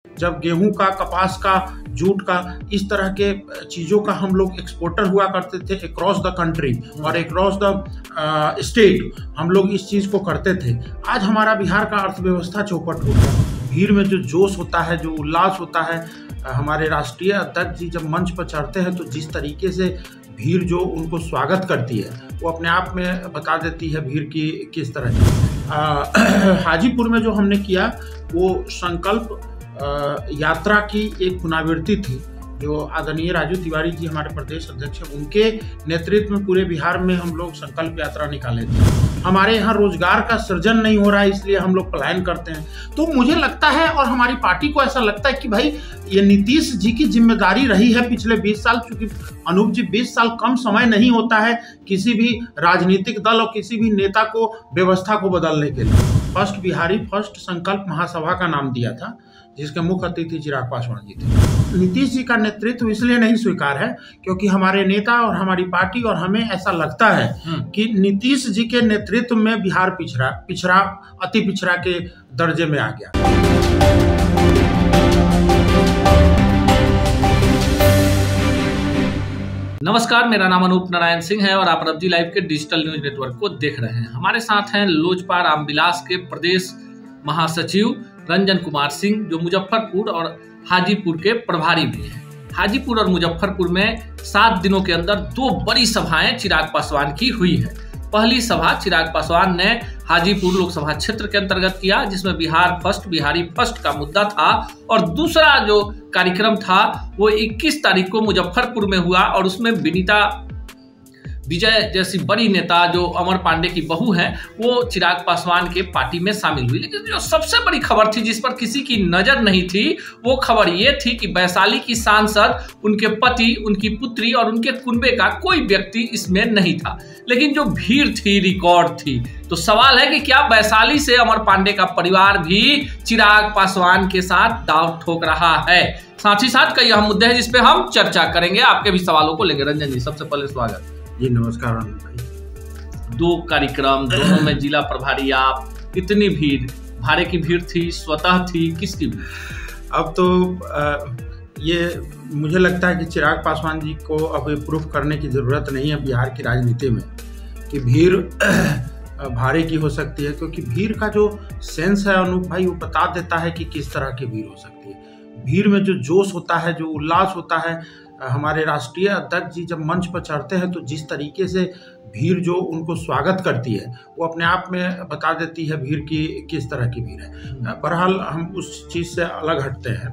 जब गेहूं का, कपास का, जूट का, इस तरह के चीज़ों का हम लोग एक्सपोर्टर हुआ करते थे अक्रॉस द कंट्री और अक्रॉस द स्टेट, हम लोग इस चीज़ को करते थे। आज हमारा बिहार का अर्थव्यवस्था चौपट हो गया। भीड़ में जो जोश होता है, जो उल्लास होता है, हमारे राष्ट्रीय अध्यक्ष जी जब मंच पर चढ़ते हैं तो जिस तरीके से भीड़ जो उनको स्वागत करती है वो अपने आप में बता देती है भीड़ की किस तरह की। हाजीपुर में जो हमने किया वो संकल्प यात्रा की एक पुनरावृत्ति थी, जो आदरणीय राजू तिवारी जी हमारे प्रदेश अध्यक्ष हैं, उनके नेतृत्व में पूरे बिहार में हम लोग संकल्प यात्रा निकाले थे। हमारे यहाँ रोजगार का सृजन नहीं हो रहा है, इसलिए हम लोग पलायन करते हैं। तो मुझे लगता है और हमारी पार्टी को ऐसा लगता है कि भाई ये नीतीश जी की जिम्मेदारी रही है पिछले 20 साल, चूंकि अनूप जी 20 साल कम समय नहीं होता है किसी भी राजनीतिक दल और किसी भी नेता को व्यवस्था को बदलने के लिए। फर्स्ट बिहारी फर्स्ट संकल्प महासभा का नाम दिया था, जिसके मुख्य अतिथि चिराग पासवान जी थे। नीतीश जी का नेतृत्व इसलिए नहीं स्वीकार है क्योंकि हमारे नेता और हमारी पार्टी और हमें ऐसा लगता है कि नीतीश जी के नेतृत्व में बिहार अति पिछड़ा के दर्जे में आ गया। नमस्कार, मेरा नाम अनूप नारायण सिंह है और आप रब्जी लाइव के डिजिटल न्यूज नेटवर्क को देख रहे हैं। हमारे साथ हैं लोजपा रामविलास के प्रदेश महासचिव रंजन कुमार सिंह, जो मुजफ्फरपुर और हाजीपुर के प्रभारी भी हैं। हाजीपुर और मुजफ्फरपुर में 7 दिनों के अंदर 2 बड़ी सभाएं चिराग पासवान की हुई है। पहली सभा चिराग पासवान ने हाजीपुर लोकसभा क्षेत्र के अंतर्गत किया, जिसमें बिहारी फर्स्ट का मुद्दा था, और दूसरा जो कार्यक्रम था वो 21 तारीख को मुजफ्फरपुर में हुआ और उसमें विनीता विजय जैसी बड़ी नेता जो अमर पांडे की बहू है वो चिराग पासवान के पार्टी में शामिल हुई। लेकिन जो सबसे बड़ी खबर थी जिस पर किसी की नजर नहीं थी, वो खबर ये थी कि वैशाली की सांसद, उनके पति, उनकी पुत्री और उनके कुनबे का कोई व्यक्ति इसमें नहीं था। लेकिन जो भीड़ थी रिकॉर्ड थी। तो सवाल है कि क्या वैशाली से अमर पांडे का परिवार भी चिराग पासवान के साथ दांव ठोक रहा है? साथ ही साथ कई अहम मुद्दे हैं जिसपे हम चर्चा करेंगे, आपके भी सवालों को लेंगे। रंजन जी, सबसे पहले स्वागत। जी नमस्कार भाई। 2 कार्यक्रम, दोनों में जिला प्रभारी आप, कितनी भीड़? भाड़े की भीड़ थी, स्वतः थी, किसकी भीड़? अब तो ये मुझे लगता है कि चिराग पासवान जी को अब प्रूफ करने की ज़रूरत नहीं है बिहार की राजनीति में कि भीड़ भाड़े की हो सकती है, क्योंकि भीड़ का जो सेंस है अनूप भाई वो बता देता है कि किस तरह की भीड़ हो सकती है। भीड़ में जो जोश होता है, जो उल्लास होता है, हमारे राष्ट्रीय अध्यक्ष जी जब मंच पर चढ़ते हैं तो जिस तरीके से भीड़ जो उनको स्वागत करती है वो अपने आप में बता देती है भीड़ की किस तरह की भीड़ है। बहरहाल हम उस चीज़ से अलग हटते हैं।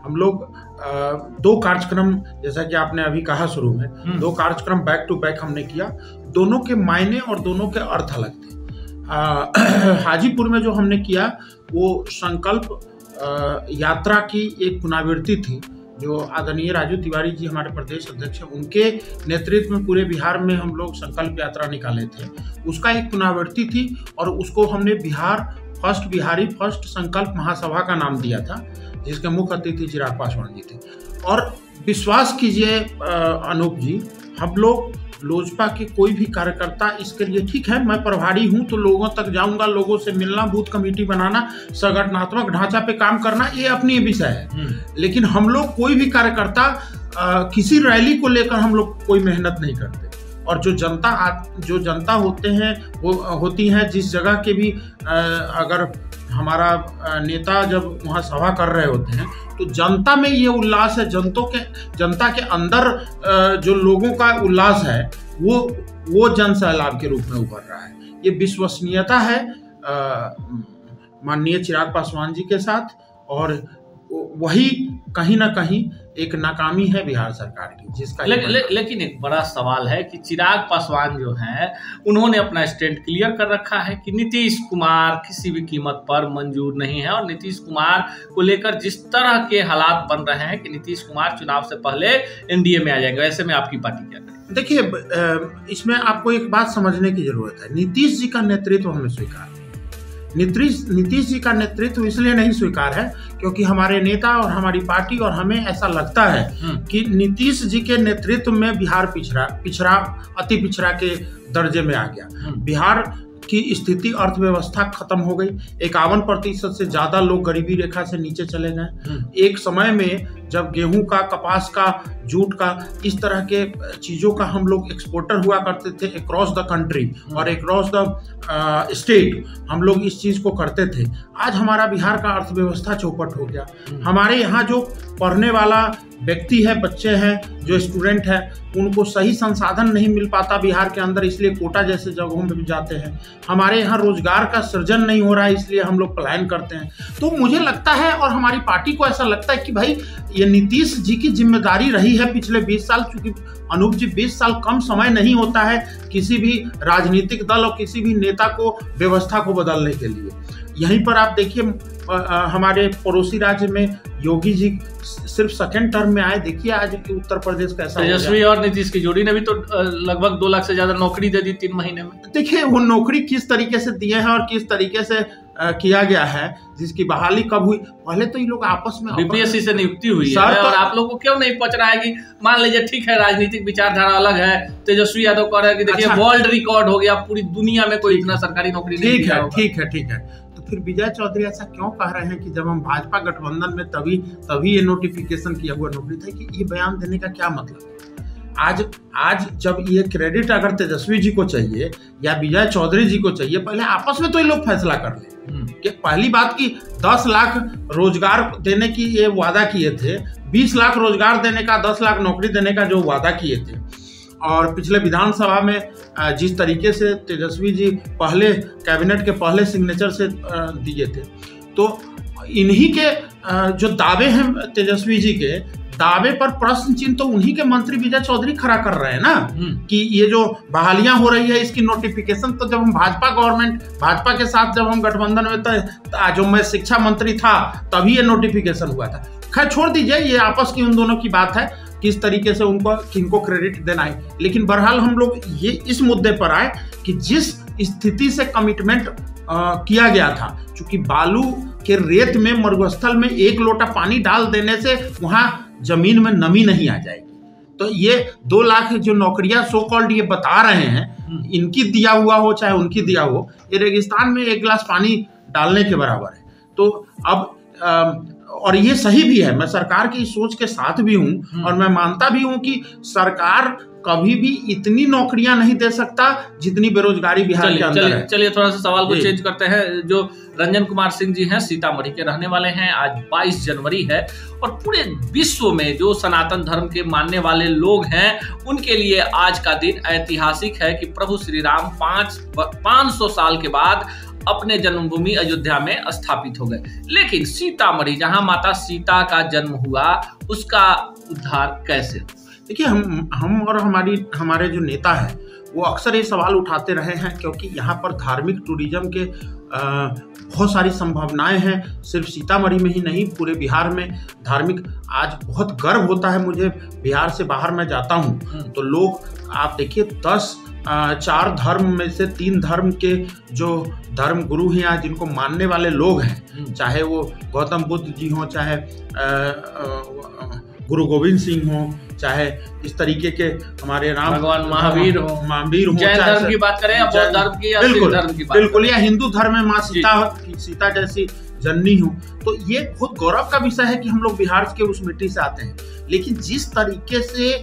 हम लोग 2 कार्यक्रम, जैसा कि आपने अभी कहा शुरू में, 2 कार्यक्रम बैक टू बैक हमने किया। दोनों के मायने और दोनों के अर्थ अलग थे। हाजीपुर में जो हमने किया वो संकल्प यात्रा की एक पुनरावृत्ति थी, जो आदरणीय राजू तिवारी जी हमारे प्रदेश अध्यक्ष हैं, उनके नेतृत्व में पूरे बिहार में हम लोग संकल्प यात्रा निकाले थे। उसका एक पुनरावृत्ति थी और उसको हमने बिहारी फर्स्ट संकल्प महासभा का नाम दिया था, जिसके मुख्य अतिथि चिराग पासवान जी थे। और विश्वास कीजिए अनूप जी, हम लोग लोजपा के कोई भी कार्यकर्ता इसके लिए, ठीक है मैं प्रभारी हूं तो लोगों तक जाऊंगा, लोगों से मिलना, बूथ कमेटी बनाना, संगठनात्मक ढांचा पे काम करना, ये अपनी विषय है। लेकिन हम लोग कोई भी कार्यकर्ता किसी रैली को लेकर हम लोग कोई मेहनत नहीं करते। और जो जनता होती हैं जिस जगह के भी, अगर हमारा नेता जब वहाँ सभा कर रहे होते हैं तो जनता में ये उल्लास है, जनता के अंदर जो लोगों का उल्लास है वो जन सैलाब के रूप में उभर रहा है। ये विश्वसनीयता है माननीय चिराग पासवान जी के साथ, और वही कहीं ना कहीं एक नाकामी है बिहार सरकार की, जिसका लेकिन एक बड़ा सवाल है कि चिराग पासवान जो हैं उन्होंने अपना स्टैंड क्लियर कर रखा है कि नीतीश कुमार किसी भी कीमत पर मंजूर नहीं है, और नीतीश कुमार को लेकर जिस तरह के हालात बन रहे हैं कि नीतीश कुमार चुनाव से पहले एनडीए में आ जाएंगे। ऐसे में आपकी पार्टी क्या करेगी? देखिए, इसमें आपको एक बात समझने की जरूरत है। नीतीश जी का नेतृत्व हमें स्वीकार, नीतीश जी का नेतृत्व इसलिए नहीं स्वीकार है क्योंकि हमारे नेता और हमारी पार्टी और हमें ऐसा लगता है कि नीतीश जी के नेतृत्व में बिहार अति पिछड़ा के दर्जे में आ गया। बिहार की स्थिति, अर्थव्यवस्था खत्म हो गई। 51% से ज्यादा लोग गरीबी रेखा से नीचे चले गए। एक समय में जब गेहूं का, कपास का, जूट का, इस तरह के चीजों का हम लोग एक्सपोर्टर हुआ करते थे अक्रॉस द कंट्री और अक्रॉस द स्टेट, हम लोग इस चीज को करते थे। आज हमारा बिहार का अर्थव्यवस्था चौपट हो गया। हमारे यहाँ जो पढ़ने वाला व्यक्ति है, बच्चे हैं, जो स्टूडेंट है, उनको सही संसाधन नहीं मिल पाता बिहार के अंदर, इसलिए कोटा जैसे जगहों में भी जाते हैं। हमारे यहाँ रोजगार का सृजन नहीं हो रहा है, इसलिए हम लोग पलायन करते हैं। तो मुझे लगता है और हमारी पार्टी को ऐसा लगता है कि भाई ये नीतीश जी की जिम्मेदारी रही है पिछले 20 साल, क्योंकि अनूप जी 20 साल कम समय नहीं होता है किसी भी राजनीतिक दल और किसी भी नेता को व्यवस्था को बदलने के लिए। यहीं पर आप देखिए हमारे पड़ोसी राज्य में योगी जी सिर्फ सेकंड टर्म में आए, देखिए आज उत्तर प्रदेश कैसा हो गया। तेजस्वी और नीतीश की जोड़ी ने भी तो लगभग 2 लाख से ज्यादा नौकरी दे दी 3 महीने में। देखिए वो नौकरी किस तरीके से दिए हैं और किस तरीके से किया गया है, जिसकी बहाली कब हुई। पहले तो ये लोग आपस में बीपीएससी से नियुक्ति हुई है और आप लोगों को क्यों नहीं पहुंच रहा है कि मान लीजिए ठीक है राजनीतिक विचारधारा अलग है, तेजस्वी यादव कह रहे हैं कि देखिए वर्ल्ड रिकॉर्ड हो गया, पूरी दुनिया में कोई इतना सरकारी नौकरी नहीं दिया होगा। ठीक है। तो फिर विजय चौधरी ऐसा क्यों कह रहे हैं कि जब हम भाजपा गठबंधन में तभी ये नोटिफिकेशन किया हुआ नौकरी था, कि ये बयान देने का क्या मतलब है? आज जब ये क्रेडिट अगर तेजस्वी जी को चाहिए या विजय चौधरी जी को चाहिए, पहले आपस में तो ये लोग फैसला कर ले कि पहली बात की 10 लाख रोजगार देने की ये वादा किए थे, 20 लाख रोजगार देने का, 10 लाख नौकरी देने का जो वादा किए थे, और पिछले विधानसभा में जिस तरीके से तेजस्वी जी पहले कैबिनेट के पहले सिग्नेचर से दिए थे, तो इन्हीं के जो दावे हैं तेजस्वी जी के दावे पर प्रश्न चिन्ह तो उन्हीं के मंत्री विजय चौधरी खड़ा कर रहे हैं ना, कि ये जो बहालियां हो रही है इसकी नोटिफिकेशन तो जब हम भाजपा के साथ जब हम गठबंधन में जो मैं शिक्षा मंत्री था तभी ये नोटिफिकेशन हुआ था। खैर छोड़ दीजिए, ये आपस की उन दोनों की बात है किस तरीके से उनको किनको क्रेडिट देना है। लेकिन बहरहाल हम लोग ये इस मुद्दे पर आए कि जिस स्थिति से कमिटमेंट किया गया था, चूंकि बालू के रेत में मरुस्थल में 1 लोटा पानी डाल देने से वहां जमीन में नमी नहीं आ जाएगी, तो ये 2 लाख जो नौकरियां सो कॉल्ड ये बता रहे हैं, इनकी दिया हुआ हो चाहे उनकी दिया हो, ये रेगिस्तान में 1 गिलास पानी डालने के बराबर है। तो अब और ये सही भी है, मैं सरकार की सोच के साथ भी हूं और मैं मानता भी हूं कि सरकार कभी भी इतनी नौकरियां नहीं दे सकता जितनी बेरोजगारी बिहार के अंदर है। चलिए थोड़ा सा सवाल को चेंज करते हैं। जो रंजन कुमार सिंह जी हैं सीतामढ़ी के रहने वाले हैं, आज 22 जनवरी है और पूरे विश्व में जो सनातन धर्म के मानने वाले लोग हैं उनके लिए आज का दिन ऐतिहासिक है कि प्रभु श्री राम 500 साल के बाद अपने जन्मभूमि अयोध्या में स्थापित हो गए। लेकिन सीतामढ़ी जहां माता सीता का जन्म हुआ उसका उद्धार कैसे? देखिए हम और हमारे जो नेता हैं वो अक्सर ये सवाल उठाते रहे हैं, क्योंकि यहाँ पर धार्मिक टूरिज्म के बहुत सारी संभावनाएं हैं। सिर्फ सीतामढ़ी में ही नहीं, पूरे बिहार में धार्मिक आज बहुत गर्व होता है मुझे। बिहार से बाहर मैं जाता हूँ तो लोग आप देखिए 4 धर्म में से 3 धर्म के जो धर्म गुरु हैं आज जिनको मानने वाले लोग हैं, चाहे वो गौतम बुद्ध जी हों, चाहे गुरु गोविंद सिंह हो, चाहे इस तरीके के हमारे राम भगवान महावीर हो, जैन धर्म की बात करें, बौद्ध धर्म की या सिख धर्म की बात बिल्कुल, या हिंदू धर्म में माँ सीता जैसी जननी हो, तो ये बहुत गौरव का विषय है कि हम लोग बिहार के उस मिट्टी से आते हैं। लेकिन जिस तरीके से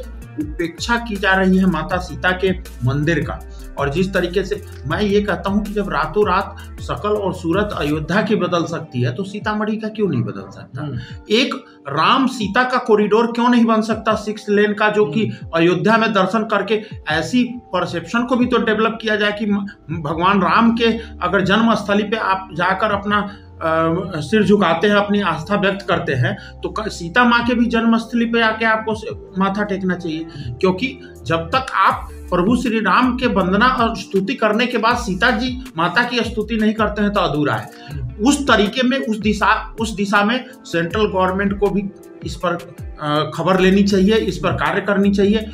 उपेक्षा की जा रही है माता सीता के मंदिर का, और जिस तरीके से मैं ये कहता हूं कि जब रातों रात शकल और सूरत अयोध्या की बदल सकती है तो सीतामढ़ी का क्यों नहीं बदल सकता? एक राम सीता का कॉरिडोर क्यों नहीं बन सकता 6 लेन का, जो कि अयोध्या में दर्शन करके ऐसी परसेप्शन को भी तो डेवलप किया जाए कि भगवान राम के अगर जन्म स्थली पे आप जाकर अपना सिर झुकाते हैं, अपनी आस्था व्यक्त करते हैं, तो सीता माँ के भी जन्मस्थली पे आके आपको माथा टेकना चाहिए। क्योंकि जब तक आप प्रभु श्री राम के वंदना और स्तुति करने के बाद सीता जी माता की स्तुति नहीं करते हैं तो अधूरा है। उस तरीके में उस दिशा में सेंट्रल गवर्नमेंट को भी इस पर खबर लेनी चाहिए, इस पर कार्य करनी चाहिए।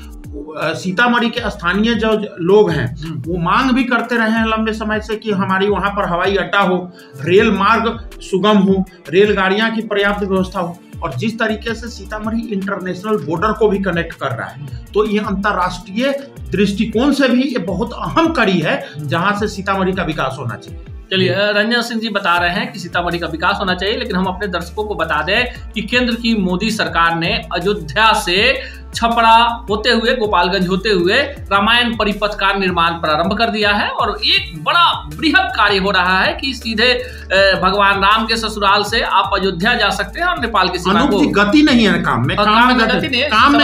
सीतामढ़ी के स्थानीय जो लोग हैं वो मांग भी करते रहे हैं लंबे समय से कि हमारी वहां पर हवाई अड्डा हो, रेल मार्ग सुगम हो, रेलगाड़ियां की पर्याप्त व्यवस्था हो, और जिस तरीके से सीतामढ़ी इंटरनेशनल बॉर्डर को भी कनेक्ट कर रहा है, तो ये अंतर्राष्ट्रीय दृष्टिकोण से भी ये बहुत अहम कड़ी है जहां से सीतामढ़ी का विकास होना चाहिए। चलिए, रंजन सिंह जी बता रहे हैं कि सीतामढ़ी का विकास होना चाहिए, लेकिन हम अपने दर्शकों को बता दें कि केंद्र की मोदी सरकार ने अयोध्या से छपरा होते हुए, गोपालगंज होते हुए रामायण परिपथ का निर्माण प्रारंभ कर दिया है और एक बड़ा बृहद कार्य हो रहा है कि सीधे भगवान राम के ससुराल से आप अयोध्या जा सकते हैं और नेपाल की सीमा को। गति नहीं है काम में, काम में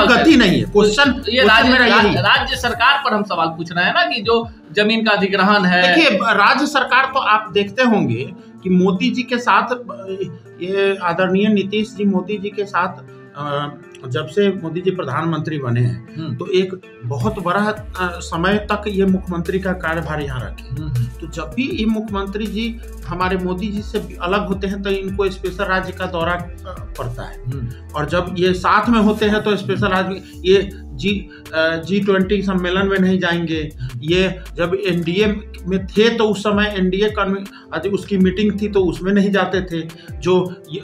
गति नहीं है। क्वेश्चन ये राज्य सरकार पर हम सवाल पूछ रहे हैं ना, कि जो जमीन का अधिग्रहण है। देखिए, राज्य सरकार तो आप देखते होंगे कि मोदी जी के साथ, ये आदरणीय नीतीश जी मोदी जी के साथ जब से मोदी जी प्रधानमंत्री बने हैं तो एक बहुत बड़ा समय तक ये मुख्यमंत्री का कार्यभार यहाँ रखे। तो जब भी ये मुख्यमंत्री जी हमारे मोदी जी से अलग होते हैं तो इनको स्पेशल राज्य का दौरा पड़ता है, और जब ये साथ में होते हैं तो स्पेशल राज्य, ये G20 सम्मेलन में नहीं जाएंगे। ये जब एनडीए में थे तो उस समय एनडीए उसकी मीटिंग थी तो उसमें नहीं जाते थे। जो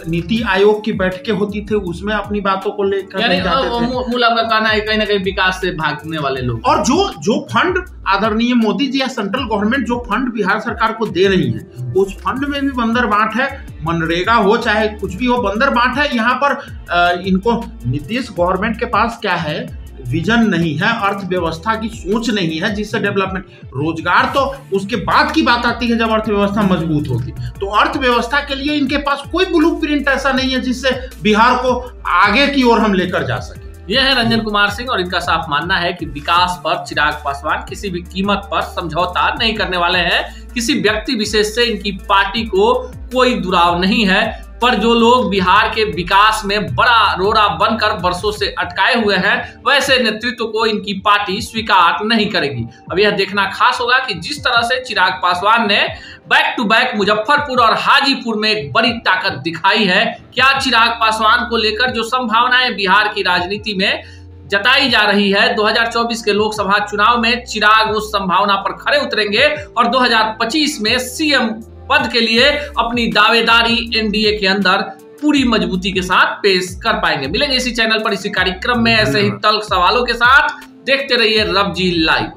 नीति आयोग की बैठकें होती थी उसमें अपनी बातों को लेकर नहीं जाते थे। मूल आपका कहना है कहीं ना कहीं विकास से भागने वाले लोग। और जो फंड आदरणीय मोदी जी या सेंट्रल गवर्नमेंट जो फंड बिहार सरकार को दे रही है, उस फंड में भी बंदर बांट है। मनरेगा हो चाहे कुछ भी हो, बंदर बांट है। यहाँ पर इनको नीतीश गवर्नमेंट के पास क्या है, विजन नहीं है, अर्थव्यवस्था की सोच नहीं है जिससे डेवलपमेंट, रोजगार तो उसके बाद की बात आती है जब अर्थव्यवस्था मजबूत होगी। तो अर्थव्यवस्था के लिए इनके पास कोई ब्लूप्रिंट ऐसा नहीं है जिससे बिहार को आगे की ओर हम लेकर जा सके। यह है रंजन कुमार सिंह और इनका साफ मानना है कि विकास पर चिराग पासवान किसी भी कीमत पर समझौता नहीं करने वाले हैं। किसी व्यक्ति विशेष से इनकी पार्टी को कोई दुराव नहीं है, पर जो लोग बिहार के विकास में बड़ा रोड़ा बनकर वर्षों से अटकाए हुए हैं, वैसे नेतृत्व को इनकी पार्टी स्वीकार नहीं करेगी। अब यह देखना खास होगा कि जिस तरह से चिराग पासवान ने बैक टू बैक मुजफ्फरपुर और हाजीपुर में एक बड़ी ताकत दिखाई है, क्या चिराग पासवान को लेकर जो संभावनाएं बिहार की राजनीति में जताई जा रही है, 2024 के लोकसभा चुनाव में चिराग उस संभावना पर खरे उतरेंगे और 2025 में सीएम पद के लिए अपनी दावेदारी एनडीए के अंदर पूरी मजबूती के साथ पेश कर पाएंगे। मिलेंगे इसी चैनल पर इसी कार्यक्रम में ऐसे ही तल्ख सवालों के साथ। देखते रहिए रब जी लाइव।